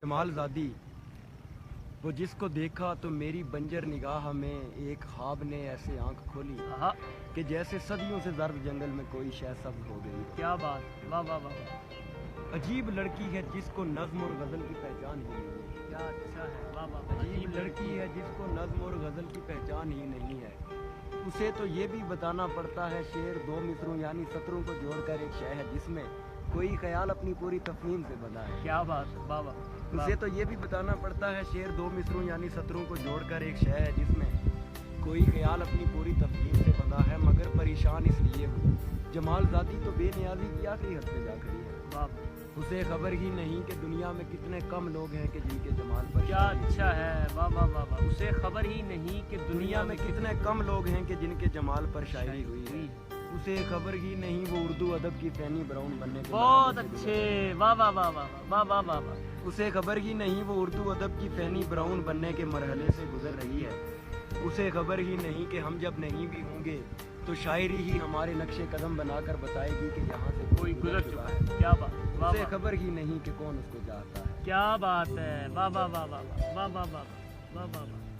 जमाल ज़ादी वो जिसको देखा तो मेरी बंजर निगाह में एक ख्वाब ने ऐसे आंख खोली कि जैसे सदियों से जर्द जंगल में कोई शय सब्ज हो गई। क्या बात, वाह वाह वाह वाह। अजीब लड़की है जिसको नज्म और गज़ल की पहचान ही नहीं है। क्या अच्छा है, वाह वाह वाह। अजीब लड़की है जिसको नज्म और गज़ल की पहचान ही नहीं है। उसे तो ये भी बताना पड़ता है शेर दो मिसरों यानी सतरों को जोड़कर एक शय है जिसमें कोई ख्याल अपनी पूरी तफहीम से बना है। क्या बात, वाह वाह। उसे तो ये भी बताना पड़ता है शेर दो मिसरों यानी सतरों को जोड़कर एक शय है जिसमें कोई ख्याल अपनी पूरी तफहीम से बंधा है, मगर परेशान इसलिए हूँ जमाल ज़ादी तो बेनियाजी की आखिरी हद पे जा खड़ी है। वाह, उसे खबर ही नहीं कि दुनिया में कितने कम लोग हैं कि जिनके जमाल पर क्या अच्छा है, वाह वाह वाह वाह। उसे खबर ही नहीं कि दुनिया में कितने कम लोग हैं कि जिनके जमाल पर शायरी हुई है। उसे खबर ही नहीं वो उर्दू अदब की फैनी ब्राउन बनने के बहुत अच्छे, वाह वाह वाह वाह वाह वाह वाह वाह। उसे खबर ही नहीं वो उर्दू अदब की फैनी ब्राउन बनने के मरहले से गुजर रही है। उसे खबर ही नहीं कि हम जब नहीं भी होंगे तो शायरी ही हमारे नक्शे कदम बनाकर बताएगी कि यहाँ से कोई गुजर चुका है। क्या बात, वाह उसे वाह। खबर ही नहीं कि कौन उसको चाहता है। क्या बात है, वाह वाह वाह वाह वाह वाह वाह वाह वाह वाह वाह।